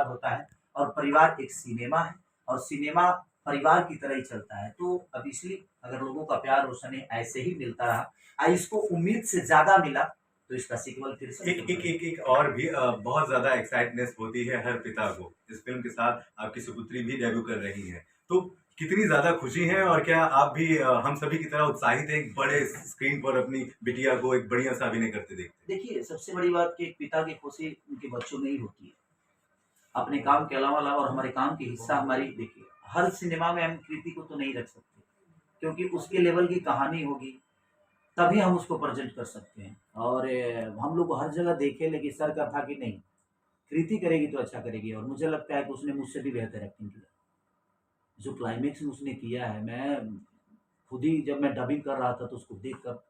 होता है और परिवार एक सिनेमा है और सिनेमा परिवार की तरह ही चलता है। तो अब इसलिए अगर लोगों का प्यार और स्नेह ऐसे ही मिलता रहा, इसको उम्मीद से ज़्यादा मिला, तो इसका सीक्वल फिर से एक और भी बहुत ज्यादा एक्साइटनेस होती है हर पिता को। इस फिल्म के साथ आपकी सुपुत्री भी डेब्यू कर रही है, तो कितनी ज्यादा खुशी है और क्या आप भी हम सभी की तरह उत्साहित है एक बड़े स्क्रीन पर अपनी बिटिया को एक बढ़िया सा अभिनय करते देखते? देखिए, सबसे बड़ी बात कि एक पिता की खुशी उनके बच्चों में ही होती है। अपने काम के अलावा और हमारे काम की हिस्सा हमारी देखिए, हर सिनेमा में हम कृति को तो नहीं रख सकते, क्योंकि उसके लेवल की कहानी होगी, तभी हम उसको प्रेज़ेंट कर सकते हैं। और हम लोग हर जगह देखे, लेकिन सर का था कि नहीं, कृति करेगी तो अच्छा करेगी और मुझे लगता है कि उसने मुझसे भी बेहतर एक्टिंग किया। जो क्लाइमेक्स में उसने किया है, मैं खुद ही जब मैं डबिंग कर रहा था तो उसको देखकर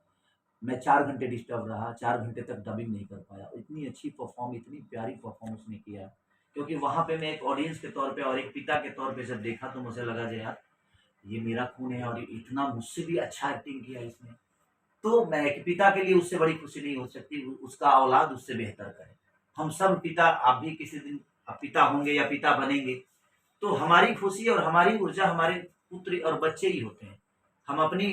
मैं 4 घंटे डिस्टर्ब रहा, 4 घंटे तक डबिंग नहीं कर पाया। इतनी अच्छी परफ़ॉर्म इतनी प्यारी परफ़ॉर्म उसने किया, क्योंकि वहाँ पे मैं एक ऑडियंस के तौर पे और एक पिता के तौर पे जब देखा तो मुझे लगा जो यार, ये मेरा खून है और इतना मुझसे भी अच्छा एक्टिंग किया इसने। तो मैं एक पिता के लिए उससे बड़ी खुशी नहीं हो सकती, उसका औलाद उससे बेहतर करे। हम सब पिता, आप भी किसी दिन पिता होंगे या पिता बनेंगे, तो हमारी खुशी और हमारी ऊर्जा हमारे पुत्र और बच्चे ही होते हैं। हम अपनी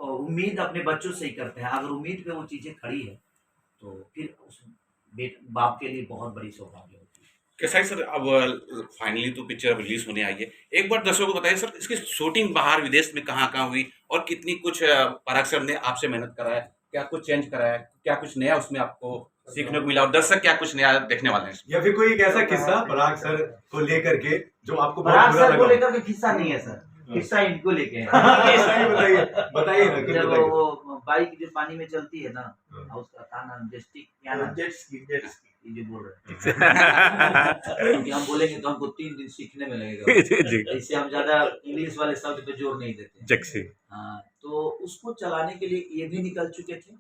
उम्मीद अपने बच्चों से ही करते हैं। अगर उम्मीद पे वो चीज़ें खड़ी है, तो फिर उस बाप के लिए बहुत बड़ी सौभाग्य होती है। कैसा है सर, अब फाइनली तो पिक्चर रिलीज होने आई है। एक बार दर्शकों को बताइए सर, इसकी शूटिंग बाहर विदेश में कहाँ-कहाँ हुई और कितनी कुछ पराग सर ने आपसे मेहनत कराया, क्या कुछ चेंज कराया, क्या कुछ नया उसमें आपको सीखने को मिला और दर्शक क्या कुछ नया देखने वाले हैं इसमें? या फिर कोई एक ऐसा किस्सा पराग सर को लेकर के जो आपको बहुत पराग बुरा सर को लगा? लेकर के किस्सा नहीं है सर, किस्सा इनको लेके है। सही बताइए, बताइए ना, कुछ जब बताइए। वो बाइक जो पानी में चलती है ना, और उसका था नाम क्या नाम? जेट स्की ये जो बोल रहे हैं। क्योंकि हम बोलेंगे तो हमको 3 दिन सीखने में लगेगा। इससे हम ज़्यादा इंग्लिश वाले शब्द पे जोर नहीं देते। जैक्सी। हाँ, तो उसको चलाने के लिए ये भी निकल चुके थे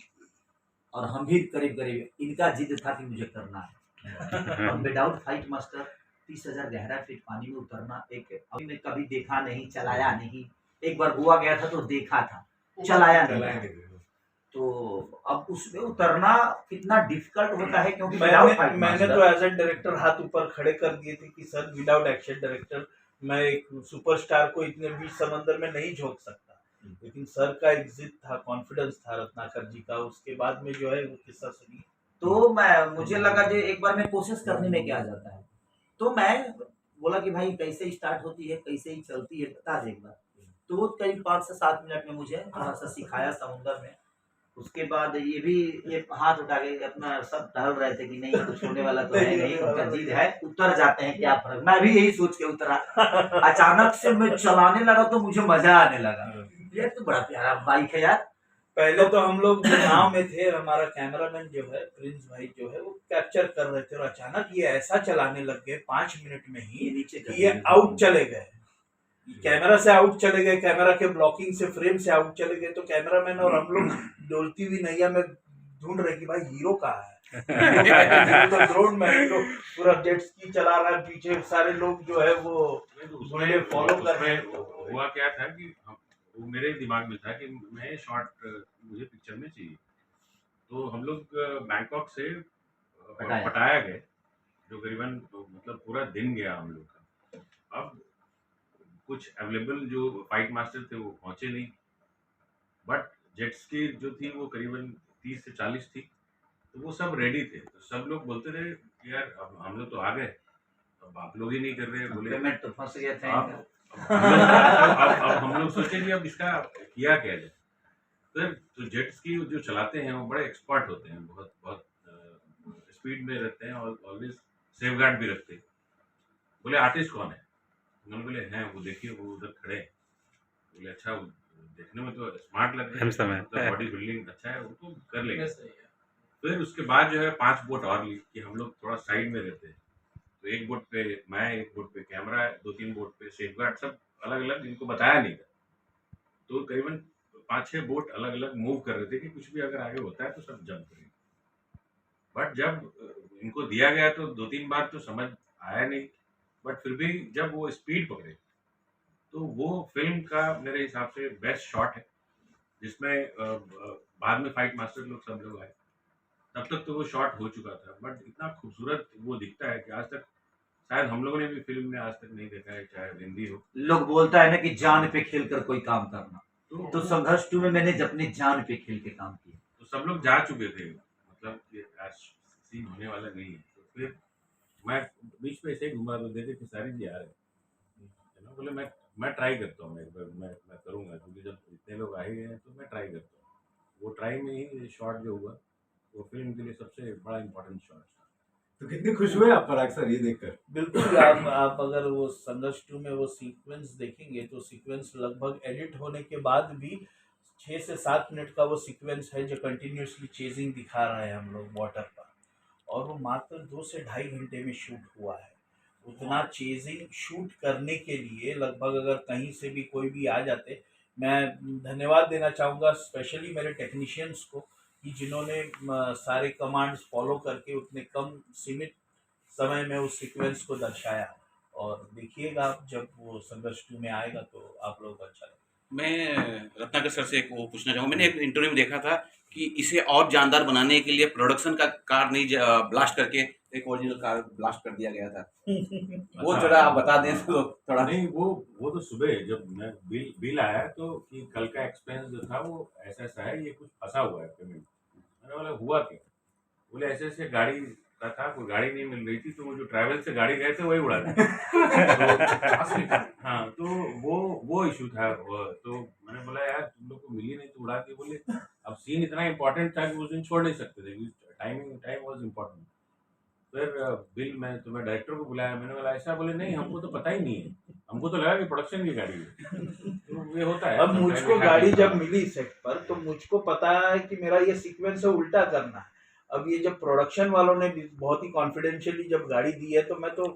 और हम भी करीब-करीब, इनका जिद था कि मुझे करना है। और विदाउट फाइट मास्टर 30,000 गहरा फीट पानी में उतरना एक अभी मैं कभी देखा नहीं, चलाया नहीं। एक बार गोवा गया था तो देखा था, चलाया नहीं। तो अब उसमें उतरना कितना डिफिकल्ट होता है, क्योंकि मैंने तो एज ए डायरेक्टर हाथ ऊपर खड़े कर दिए थे कि सर विदाउट एक्शन डायरेक्टर मैं एक सुपरस्टार को इतने बीच समंदर में नहीं झोंक सकता। लेकिन सर का एक जिद था, कॉन्फिडेंस था रत्नाकर जी का, उसके बाद में जो है वो किस्सा सुनी। तो मुझे लगा जो एक बार मैं कोशिश करने में क्या जाता है, तो मैं बोला कि भाई कैसे स्टार्ट होती है, कैसे ही चलती है, बता दे एक बार। तो वो करीब 5 से 7 मिनट में मुझे थोड़ा-सा सिखाया समुद्र में। उसके बाद ये हाथ उठा के अपना सब टहल रहे थे कि नहीं कुछ होने वाला तो है नहीं, उनका जिद है, उतर जाते हैं, क्या फर्क। मैं भी यही सोच के उतरा। अचानक से मैं चलाने लगा तो मुझे मजा आने लगा। ये तो बड़ा प्यारा बाइक है यार। पहले तो हम लोग गांव में थे, हमारा कैमरामैन जो है प्रिंस भाई जो है वो कैप्चर कर रहे थे और अचानक ये ऐसा चलाने लग गए 5 मिनट में ही नीचे कि ये आउट चले गए, कैमरा से आउट चले गए, कैमरा के ब्लॉकिंग से फ्रेम से आउट चले गए। तो कैमरामैन और हम लोग डोलती हुई नैया में ढूंढ रहे कि भाई हीरो कहाँ है। तो ड्रोन में हीरो पूरा जेट स्की चला रहा है, पीछे सारे लोग जो है वो उसमें फॉलो कर रहे हैं। हुआ क्या था कि वो मेरे दिमाग में था कि मैं शॉट मुझे पिक्चर में चाहिए, तो हम लोग बैंकॉक से पटाया गए, जो करीबन मतलब पूरा दिन गया हम लोग का। अब कुछ अवेलेबल जो फाइट मास्टर थे वो पहुंचे नहीं, बट जेट्स की जो थी वो करीबन 30 से 40 थी, तो वो सब रेडी थे। तो सब लोग बोलते थे कि यार अब हम लोग तो आ गए, अब आप लोग ही नहीं कर रहे। बोले पेमेंट तो फंस गए थे। अब हम लोग सोचे कि अब इसका किया क्या जाए। तो जेट्स की जो चलाते हैं वो बड़े एक्सपर्ट होते हैं, बहुत बहुत स्पीड में रहते हैं और ऑलवेज सेफ गार्ड भी रखते हैं। बोले आर्टिस्ट कौन है? उन्होंने बोले हैं वो देखिए वो उधर खड़े हैं। बोले अच्छा, वो देखने में तो स्मार्ट लग रहे हैं, मतलब बॉडी बिल्डिंग अच्छा है, वो तो कर लेंगे। फिर उसके बाद जो है 5 बोट और ली कि हम लोग थोड़ा साइड में रहते हैं। तो एक बोट पे मैं, एक बोट पे कैमरा, 2-3 बोट पे सेफ गार्ड, सब अलग अलग, इनको बताया नहीं था। तो करीबन 5-6 बोट अलग अलग मूव कर रहे थे कि कुछ भी अगर आगे होता है तो सब जंप करेंगे। बट जब इनको दिया गया तो 2-3 बार तो समझ आया नहीं, बट फिर भी जब वो स्पीड पकड़े तो वो फिल्म का मेरे हिसाब से बेस्ट शॉट है, जिसमें बाद में फाइट मास्टर लोग सब लोग आए। तब तक तो वो शॉट हो चुका था, बट इतना खूबसूरत वो दिखता है कि आज तक शायद हम लोगों ने भी फिल्म में आज तक नहीं देखा है, चाहे हिंदी हो। लोग बोलता है ना कि जान पे खेल कर कोई काम करना, तो संघर्ष 2 में मैंने अपनी जान पे खेल के काम किया। तो सब लोग जा चुके थे, मतलब कि आज सीन होने वाला नहीं है। तो फिर मैं बीच में ऐसे ही घूमा तो देखे कि सारी जी आ रहे हैं ना, बोले मैं ट्राई करता हूँ, एक बार मैं करूँगा, क्योंकि जब इतने लोग आए हैं तो मैं ट्राई करता हूँ। वो ट्राई में ही शॉट जो हुआ वो फिल्म के लिए सबसे बड़ा इम्पोर्टेंट शॉट था। तो कितने खुश हुए आप पराग सर ये देखकर? बिल्कुल। आप अगर वो संघर्ष 2 में वो सीक्वेंस देखेंगे तो सीक्वेंस लगभग एडिट होने के बाद भी 6 से 7 मिनट का वो सीक्वेंस है जो कंटिन्यूसली चेजिंग दिखा रहे हैं हम लोग वाटर पर, और वो मात्र 2 से ढाई घंटे में शूट हुआ है। उतना चेजिंग शूट करने के लिए लगभग अगर कहीं से भी कोई भी आ जाते, मैं धन्यवाद देना चाहूँगा स्पेशली मेरे टेक्नीशियंस को कि जिन्होंने सारे कमांड्स फॉलो करके उतने कम सीमित समय में उस सीक्वेंस को दर्शाया। और देखिएगा आप जब वो संघर्ष 2 में आएगा तो आप लोगों को अच्छा लगेगा। मैं रत्नाकर सर से एक वो पूछना चाहूँगा, मैंने एक इंटरव्यू में देखा था कि इसे और जानदार बनाने के लिए प्रोडक्शन का कार नहीं ब्लास्ट करके एक ओरिजिनल कार ब्लास्ट कर दिया गया था। वो अच्छा। थोड़ा आप बता दें तो थोड़ा। नहीं, वो तो सुबह जब मैं बिल आया तो कि कल का एक्सपेंस जो था वो ऐसा है, ये कुछ फंसा हुआ है पेमेंट। मैंने बोला हुआ क्या? बोले ऐसे गाड़ी का था, कोई गाड़ी नहीं मिल रही थी, तो वो जो ट्रैवल से गाड़ी गए थे वही उड़ा दी। हाँ, तो वो इशू था। तो मैंने बोला यार तुम लोग को मिली नहीं तो उड़ा दी। बोले अब सीन इतना इम्पोर्टेंट था कि उस दिन छोड़ नहीं सकते थे, टाइम वाज इम्पोर्टेंट। फिर मैं डायरेक्टर को बुलाया, मैंने बोला ऐसा। बोले नहीं, हमको तो पता ही नहीं है, हमको तो लगा कि प्रोडक्शन की गाड़ी है। तो ये होता है। अब मुझको गाड़ी जब मिली सेट पर तो मुझको पता है कि मेरा ये सीक्वेंस है उल्टा करना है। अब ये जब प्रोडक्शन वालों ने बहुत ही कॉन्फिडेंशियली जब गाड़ी दी है तो मैं तो